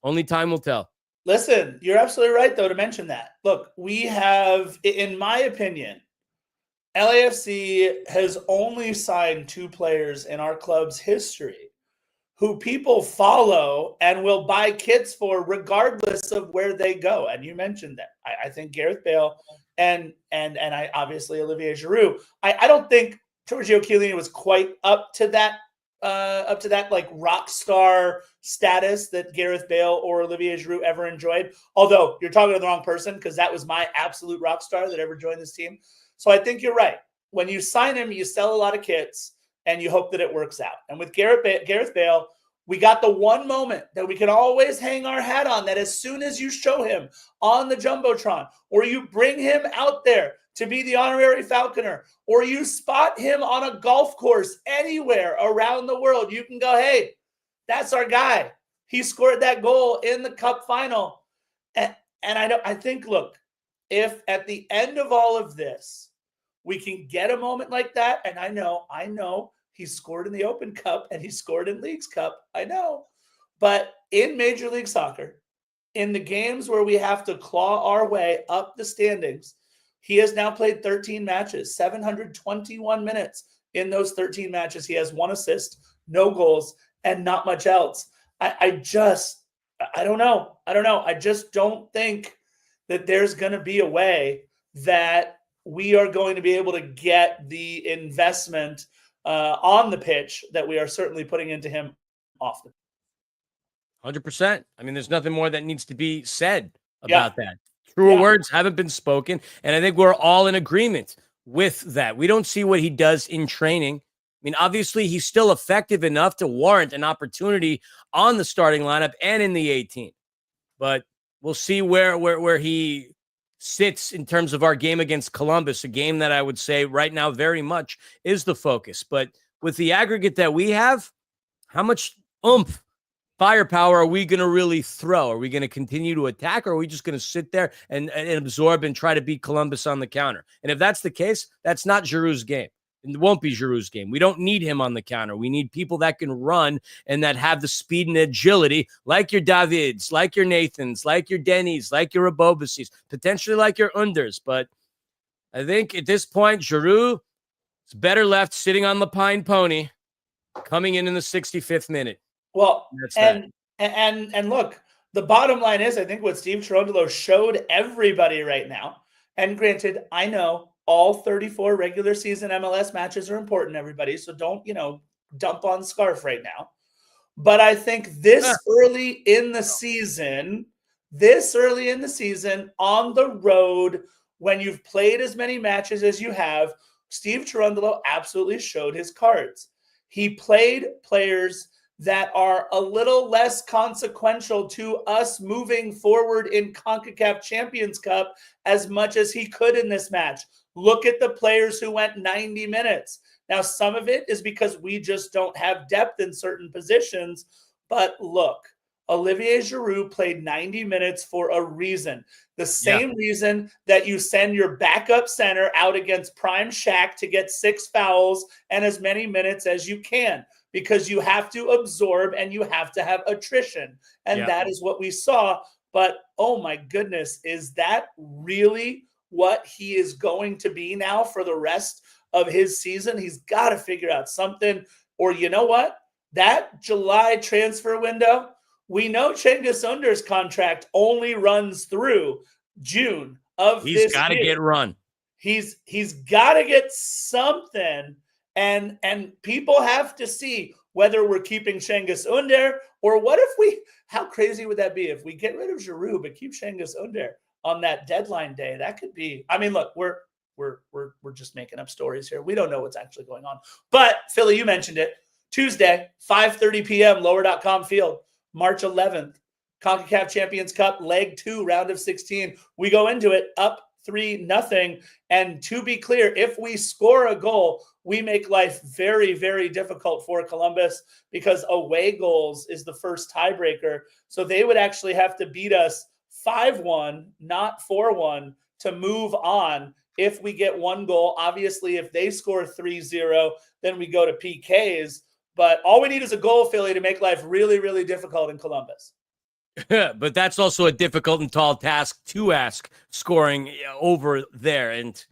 Only time will tell. Listen, you're absolutely right, though, to mention that. Look, we have, in my opinion, LAFC has only signed 2 players in our club's history who people follow and will buy kits for regardless of where they go. And you mentioned that. I think Gareth Bale and I obviously Olivier Giroud. I don't think Giorgio Chiellini was quite up to that like rock star status that Gareth Bale or Olivier Giroud ever enjoyed. Although you're talking to the wrong person, because that was my absolute rock star that ever joined this team. So I think you're right. When you sign him, you sell a lot of kits and you hope that it works out. And with Gareth Bale, we got the one moment that we can always hang our hat on, that as soon as you show him on the Jumbotron, or you bring him out there to be the honorary Falconer, or you spot him on a golf course anywhere around the world, you can go, hey, that's our guy. He scored that goal in the cup final. And I think, look, if at the end of all of this, we can get a moment like that, and I know he scored in the Open Cup and he scored in Leagues Cup, I know. But in Major League Soccer, in the games where we have to claw our way up the standings, he has now played 13 matches, 721 minutes. In those 13 matches, he has 1 assist, no goals, and not much else. I don't know. I just don't think that there's going to be a way that we are going to be able to get the investment on the pitch that we are certainly putting into him off the 100%. I mean, there's nothing more that needs to be said about that. Truer Yeah. words haven't been spoken, and I think we're all in agreement with that. We don't see what he does in training. I mean, obviously, he's still effective enough to warrant an opportunity on the starting lineup and in the 18. But we'll see where he sits in terms of our game against Columbus, a game that I would say right now very much is the focus. But with the aggregate that we have, how much oomph, firepower are we going to really throw? Are we going to continue to attack, or are we just going to sit there and absorb and try to beat Columbus on the counter? And if that's the case, that's not Giroud's game. It won't be Giroud's game. We don't need him on the counter. We need people that can run and that have the speed and agility, like your Davids, like your Nathans, like your Denny's, like your Abobasis, potentially like your Unders. But I think at this point, Giroud is better left sitting on the pine pony, coming in the 65th minute. Well, and look, the bottom line is, I think what Steve Cherundolo showed everybody right now, and granted, I know all 34 regular season MLS matches are important, everybody, so don't, dump on Scarf right now. But I think this early in the season, on the road, when you've played as many matches as you have, Steve Cherundolo absolutely showed his cards. He played players that are a little less consequential to us moving forward in CONCACAF Champions Cup as much as he could in this match. Look at the players who went 90 minutes. Now, some of it is because we just don't have depth in certain positions. But look, Olivier Giroud played 90 minutes for a reason. The same reason that you send your backup center out against Prime Shaq to get 6 fouls and as many minutes as you can, because you have to absorb and you have to have attrition. And that is what we saw. But, oh my goodness, is that really what he is going to be now for the rest of his season? He's got to figure out something. Or you know what? That July transfer window, we know Cengiz Under's contract only runs through June of this year. He's got to get run. He's got to get something. And people have to see whether we're keeping Cengiz Under, or what if how crazy would that be if we get rid of Giroud but keep Cengiz Under on that deadline day? That could be, I mean, look, we're just making up stories here. We don't know what's actually going on. But Philly, you mentioned it. Tuesday, 5:30 p.m., Lower.com Field, March 11th, CONCACAF Champions Cup, Leg 2, round of 16. We go into it up 3-0. And to be clear, if we score a goal, we make life very, very difficult for Columbus, because away goals is the first tiebreaker. So they would actually have to beat us 5-1, not 4-1, to move on if we get 1 goal. Obviously, if they score 3-0, then we go to PKs. But all we need is a goal, Philly, to make life really, really difficult in Columbus. But that's also a difficult and tall task to ask, scoring over there. And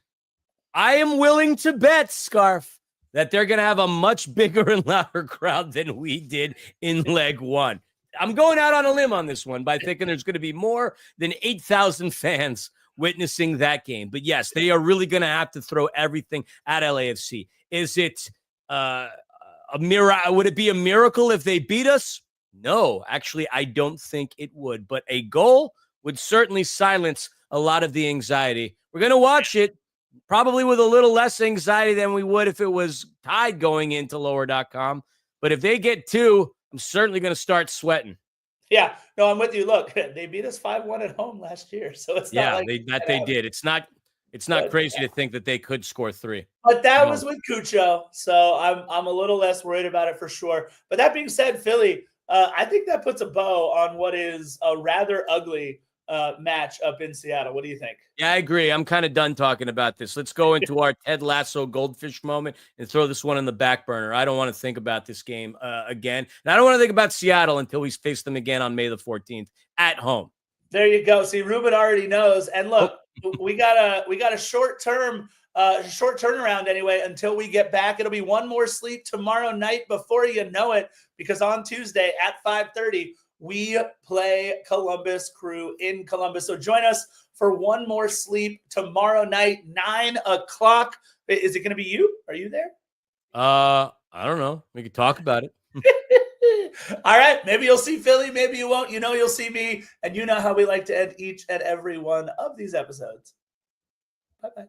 I am willing to bet, Scarf, that they're going to have a much bigger and louder crowd than we did in leg one. I'm going out on a limb on this one by thinking there's going to be more than 8,000 fans witnessing that game. But yes, they are really going to have to throw everything at LAFC. Is it a miracle? Would it be a miracle if they beat us? No, actually, I don't think it would. But a goal would certainly silence a lot of the anxiety. We're going to watch it probably with a little less anxiety than we would if it was tied going into lower.com. But if they get two, I'm certainly going to start sweating. Yeah, no, I'm with you. Look, they beat us 5-1 at home last year, so it's not like they did. It's not crazy to think that they could score three. But that was with Cucho, so I'm a little less worried about it for sure. But that being said, Philly, I think that puts a bow on what is a rather ugly match up in Seattle. What do you think? Yeah, I agree. I'm kind of done talking about this. Let's go into our Ted Lasso goldfish moment and throw this one in the back burner. I don't want to think about this game again. And I don't want to think about Seattle until we face them again on May the 14th at home. There you go. See, Ruben already knows. And look, we got a short turnaround anyway until we get back. It'll be one more sleep tomorrow night before you know it, because on Tuesday at 5:30, we play Columbus Crew in Columbus. So join us for one more sleep tomorrow night, 9:00. Is it going to be you? Are you there? I don't know. We could talk about it. All right. Maybe you'll see Philly. Maybe you won't. You know, you'll see me. And you know how we like to end each and every one of these episodes. Bye-bye.